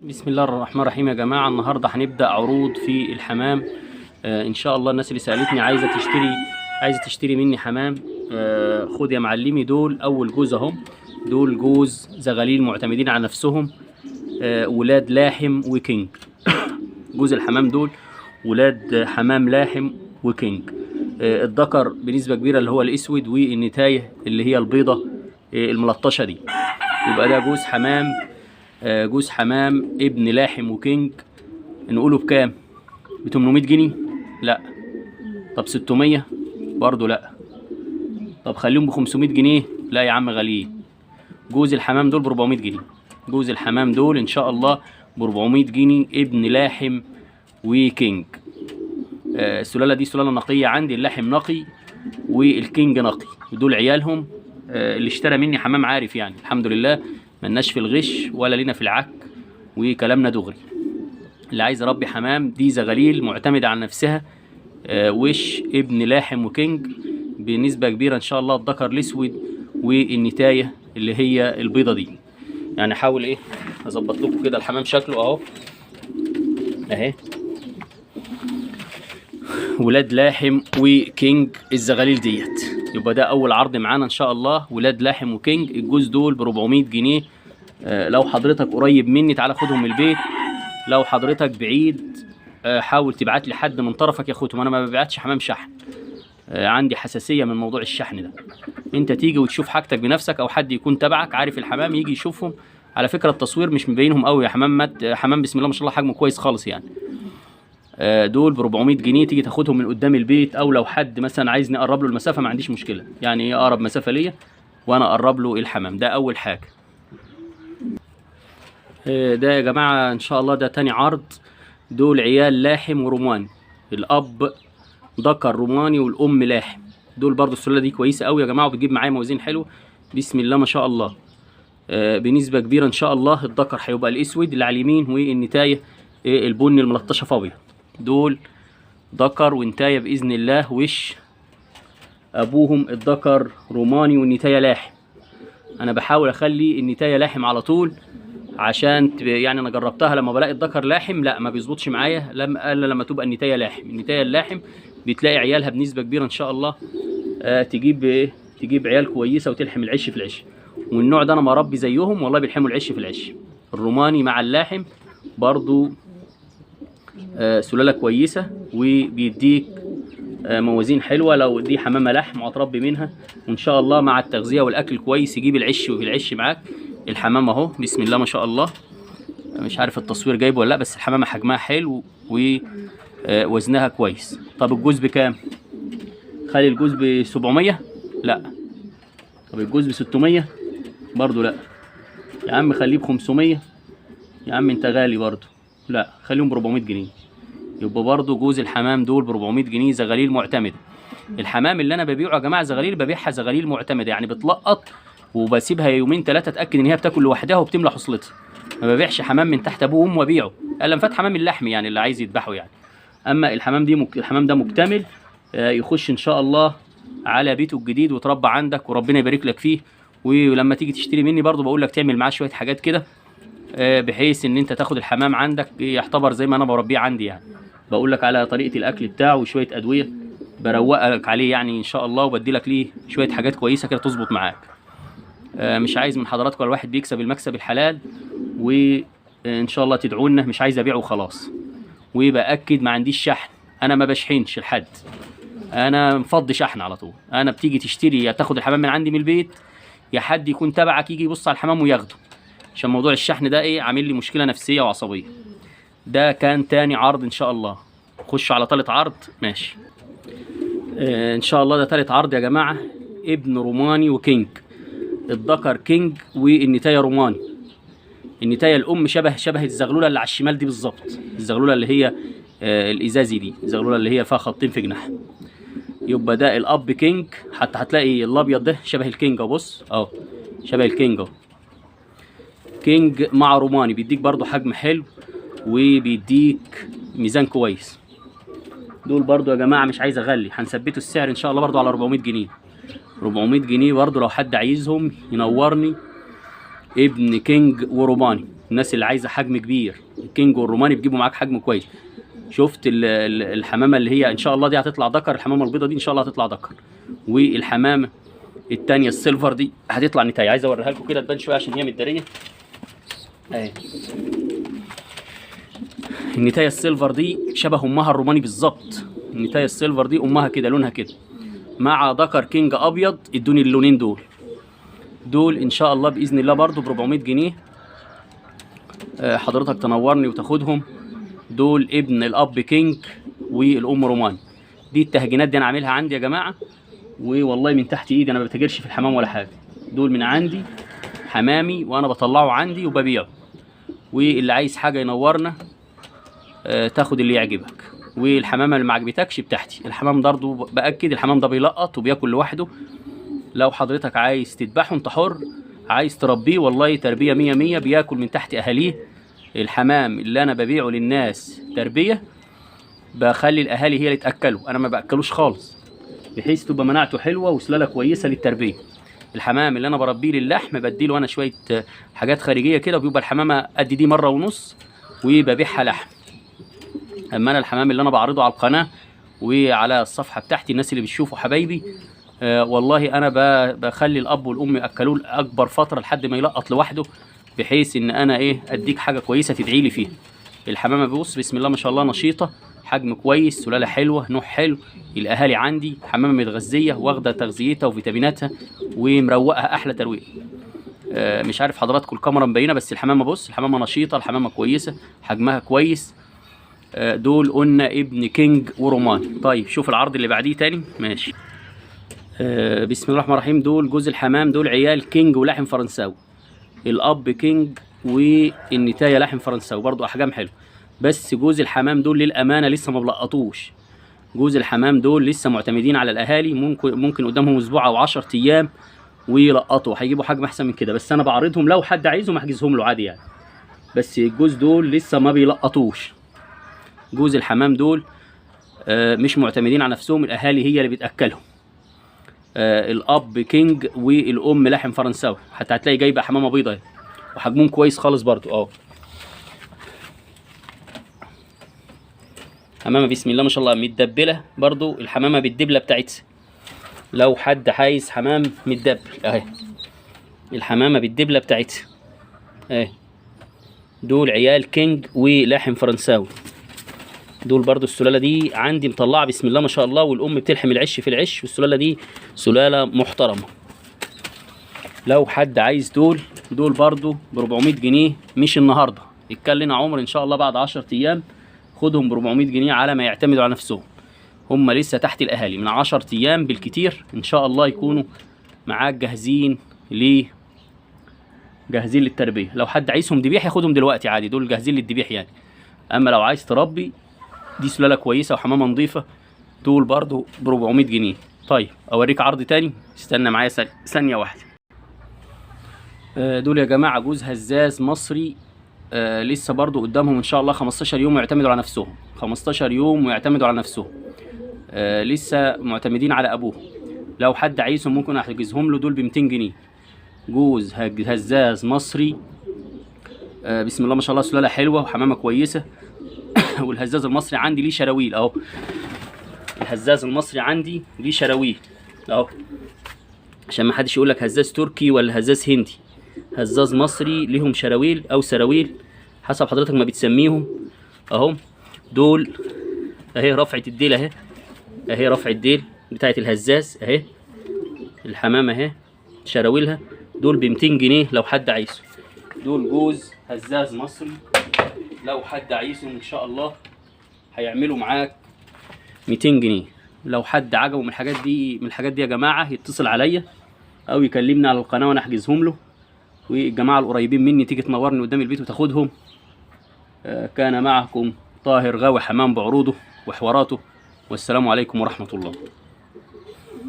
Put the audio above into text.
بسم الله الرحمن الرحيم يا جماعة. النهاردة هنبدأ عروض في الحمام. إن شاء الله الناس اللي سألتني عايزة تشتري مني حمام. خد يا معلمي، دول أول جوز أهم. دول جوز زغاليل معتمدين على نفسهم، ولاد لاحم وكينج. جوز الحمام دول ولاد حمام لاحم وكينج. الذكر بنسبة كبيرة اللي هو الأسود، والنتاية اللي هي البيضة الملطشة دي. يبقى ده جوز حمام ابن لاحم وكينج. نقوله بكام؟ ب 800 جنيه؟ لا. طب 600 برضه؟ لا. طب خليهم ب 500 جنيه؟ لا يا عم غاليين. جوز الحمام دول ب 400 جنيه. جوز الحمام دول ان شاء الله ب 400 جنيه، ابن لاحم وكينج. السلاله دي سلاله نقيه عندي، اللاحم نقي والكينج نقي، ودول عيالهم. اللي اشترى مني حمام عارف يعني، الحمد لله ملناش في الغش ولا لينا في العك، وكلامنا دغري. اللي عايز يربي حمام، دي زغاليل معتمدة على نفسها، وش ابن لاحم وكينج بنسبة كبيرة ان شاء الله. الذكر الاسود والنتاية اللي هي البيضة دي. يعني حاول ايه اظبط لكم كده الحمام شكله اهو، اهي ولاد لاحم وكينج الزغاليل ديت. يبقى ده اول عرض معانا ان شاء الله، ولاد لاحم وكينج. الجوز دول ب 400 جنيه. لو حضرتك قريب مني تعالى خدهم من البيت، لو حضرتك بعيد حاول تبعت لي حد من طرفك ياخدهم. انا ما ببعتش حمام شحن، عندي حساسيه من موضوع الشحن ده. انت تيجي وتشوف حاجتك بنفسك، او حد يكون تبعك عارف الحمام يجي يشوفهم. على فكره التصوير مش مبينهم قوي يا حمام بسم الله ما شاء الله حجمه كويس خالص يعني. دول ب 400 جنيه، تيجي تاخدهم من قدام البيت، او لو حد مثلا عايزني اقرب له المسافه ما عنديش مشكله، يعني ايه اقرب مسافه ليا وانا اقرب له الحمام. ده اول حاجه. ده يا جماعه ان شاء الله ده تاني عرض. دول عيال لاحم وروماني، الاب ذكر روماني والام لاحم. دول برضو السلاله دي كويسه قوي يا جماعه، وبتجيب معايا موازين حلو بسم الله ما شاء الله. بنسبه كبيره ان شاء الله الذكر هيبقى الاسود اللي على اليمين، والنتايه البني الملطشه فابيض. دول ذكر ونتايه باذن الله، وش ابوهم الذكر روماني والنتايه لاحم. انا بحاول اخلي النتايه لاحم على طول، عشان يعني انا جربتها لما بلاقي الذكر لاحم لا ما بيظبطش معايا، الا لما تبقى النتايه لاحم. النتايه اللاحم بتلاقي عيالها بنسبه كبيره ان شاء الله تجيب عيال كويسه وتلحم العش في العش. والنوع ده انا مربي زيهم والله بيلحموا العش في العش. الروماني مع اللاحم برضو سلاله كويسه، وبيديك موازين حلوه. لو دي حمامه لحم وهتربي منها، وان شاء الله مع التغذيه والاكل كويس يجيب العش وفي العش معاك. الحمامه اهو بسم الله ما شاء الله، مش عارف التصوير جايبه ولا لا، بس الحمامه حجمها حلو ووزنها كويس. طب الجوز بكام؟ خلي الجوز ب 700؟ لا. طب الجوز ب 600 برضو؟ لا يا عم خليه ب 500. يا عم انت غالي برضو. لا خليهم ب 400 جنيه. يبقى برضو جوز الحمام دول ب 400 جنيه زغاليل معتمده. الحمام اللي انا ببيعه يا جماعه زغاليل، ببيعها زغاليل معتمده، يعني بتلقط وبسيبها يومين ثلاثه اتاكد ان هي بتاكل لوحدها وبتملى حصلتها. ما ببيعش حمام من تحت ابوه وامه وابيعه، الا فات حمام اللحم يعني اللي عايز يذبحه يعني. اما الحمام ده مكتمل، يخش ان شاء الله على بيته الجديد وتربى عندك وربنا يبارك لك فيه. ولما تيجي تشتري مني برضو بقول لك تعمل معاه شويه حاجات كده، بحيث ان انت تاخد الحمام عندك يعتبر زي ما انا بربيه عندي يعني. بقول لك على طريقه الاكل بتاعه وشويه ادويه بروقك عليه يعني ان شاء الله، وبدي لك ليه شويه حاجات كويسه كده تظبط معاك. مش عايز من حضراتكم الواحد بيكسب المكسب الحلال، وان شاء الله تدعوا لنا. مش عايز ابيعه وخلاص. وباكد ما عنديش شحن، انا ما بشحنش لحد، انا مفضي شحن على طول. انا بتيجي تشتري يا تاخد الحمام من عندي من البيت، يا حد يكون تبعك يجي يبص على الحمام وياخده، عشان موضوع الشحن ده عامل لي مشكله نفسيه وعصبيه. ده كان تاني عرض ان شاء الله. خش على تالت عرض ماشي. ان شاء الله ده تالت عرض يا جماعه. ابن روماني وكينج. الذكر كينج والنتايه روماني. النتايه الام شبه الزغلوله اللي على الشمال دي بالظبط، الزغلوله اللي هي الازازي دي، الزغلوله اللي هي فيها خطين في جناحها. يبقى ده الاب كينج، حتى هتلاقي الابيض ده شبه الكينج اهو، بص اهو شبه الكينج اهو. كينج مع روماني بيديك برضو حجم حلو وبيديك ميزان كويس. دول برضو يا جماعه مش عايز اغلي، هنثبتوا السعر ان شاء الله برضو على 400 جنيه. 400 جنيه برضو لو حد عايزهم ينورني. ابن كينج وروماني الناس اللي عايزه حجم كبير، الكينج والروماني بيجيبوا معاك حجم كويس. شفت الحمامه اللي هي ان شاء الله دي هتطلع ذكر، الحمامه البيضه دي ان شاء الله هتطلع ذكر، والحمامه الثانيه السيلفر دي هتطلع نتايه. عايز اوريها لكم كده تبان شويه عشان هي متداريه اهي. النتايه السيلفر دي شبه امها الروماني بالظبط، النتايه السيلفر دي امها كده لونها كده، مع ذكر كينج ابيض. ادوني اللونين دول ان شاء الله باذن الله برضو ب 400 جنيه. حضرتك تنورني وتاخدهم. دول ابن الاب كينج والام روماني. دي التهجينات دي انا عاملها عندي يا جماعه، والله من تحت ايدي، انا ما بتاجرش في الحمام ولا حاجه. دول من عندي حمامي وانا بطلعه عندي وببيعه، واللي عايز حاجه ينورنا تاخد اللي يعجبك. والحمامه اللي ما عجبتكش بتاعتي. الحمام برضه باكد الحمام ده بيلقط وبياكل لوحده. لو حضرتك عايز تذبحه انت حر، عايز تربيه والله تربيه 100 بياكل من تحت اهاليه. الحمام اللي انا ببيعه للناس تربيه بخلي الاهالي هي اللي تاكله، انا ما باكلوش خالص، بحيث تبقى مناعته حلوه وسلاله كويسه للتربيه. الحمام اللي انا بربيه للحم بديله انا شويه حاجات خارجيه كده، وبيبقى الحمامه قد دي مره ونص وببيعها لحم. اما انا الحمام اللي انا بعرضه على القناه وعلى الصفحه بتاعتي، الناس اللي بتشوفوا حبايبي، والله انا بخلي الاب والام ياكلوه اكبر فتره لحد ما يلقط لوحده، بحيث ان انا اديك حاجه كويسه تدعي لي فيها. الحمامه بص بسم الله ما شاء الله نشيطه، حجم كويس، سلاله حلوه، نوع حلو. الاهالي عندي حمامه متغذيه واخده تغذيتها وفيتاميناتها ومروقها احلى ترويق. مش عارف حضراتكم الكاميرا مبينه، بس الحمامه بص، الحمامه نشيطه، الحمامه كويسه، حجمها كويس. دول قلنا ابن كينج وروماني. طيب شوف العرض اللي بعديه تاني ماشي. بسم الله الرحمن الرحيم. دول جوز الحمام، دول عيال كينج ولحم فرنساوي. الاب كينج والنتايه لحم فرنساوي، برضو احجام حلو. بس جوز الحمام دول للامانه لسه ما بلقطوش. جوز الحمام دول لسه معتمدين على الاهالي، ممكن قدامهم اسبوع او 10 ايام ويلقطوا، هيجيبوا حجم احسن من كده. بس انا بعرضهم لو حد عايزهم احجزهم له عادي يعني. بس الجوز دول لسه ما بيلقطوش. جوز الحمام دول مش معتمدين على نفسهم، الاهالي هي اللي بتاكلهم. الاب كينج والام لحم فرنساوي، حتى هتلاقي جايبه حمامه بيضاء وحجمهم كويس خالص برضو حمامه بسم الله ما شاء الله متدبله برضو، الحمامه بالدبله بتاعتها. لو حد عايز حمام متدبل اهي، الحمامه بالدبله بتاعتها اهي. دول عيال كينج ولحم فرنساوي. دول برضو السلاله دي عندي مطلعه بسم الله ما شاء الله، والام بتلحم العش في العش، والسلاله دي سلاله محترمه. لو حد عايز دول برضو ب 400 جنيه، مش النهارده، اتكلنا عمر ان شاء الله بعد 10 ايام خدهم ب 400 جنيه على ما يعتمدوا على نفسهم. هم لسه تحت الاهالي، من 10 ايام بالكتير ان شاء الله يكونوا معاك جاهزين للتربيه. لو حد عايزهم ذبيح ياخدهم دلوقتي عادي، دول جاهزين للذبيح يعني. اما لو عايز تربي، دي سلاله كويسه وحمامه نظيفه، دول برضو ب 400 جنيه. طيب اوريك عرض تاني، استنى معايا ثانيه واحده. دول يا جماعه جوز هزاز مصري، لسه برضو قدامهم ان شاء الله 15 يوم ويعتمدوا على نفسهم. 15 يوم ويعتمدوا على نفسهم، لسه معتمدين على ابوه. لو حد عايزهم ممكن احجزهم له، دول ب 200 جنيه. جوز هزاز مصري، بسم الله ما شاء الله سلاله حلوه وحمامه كويسه. والهزاز المصري عندي ليه شراويل اهو، الهزاز المصري عندي ليه شراويل اهو، عشان ما حدش يقول لك هزاز تركي ولا هزاز هندي. هزاز مصري ليهم شراويل او سراويل حسب حضرتك ما بتسميهم اهو. دول اهي رفعه الديل اهي رفعه الديل بتاعت الهزاز اهي. الحمامه اهي شراويلها، دول ب 200 جنيه لو حد عايزه. دول جوز هزاز مصري، لو حد عايزهم ان شاء الله هيعملوا معاك 200 جنيه. لو حد عجبه من الحاجات دي يا جماعه يتصل عليا او يكلمني على القناه وانا احجزهم له. والجماعه القريبين مني تيجي تنورني قدام البيت وتاخدهم. كان معكم طاهر غاوي حمام بعروضه وحواراته، والسلام عليكم ورحمه الله.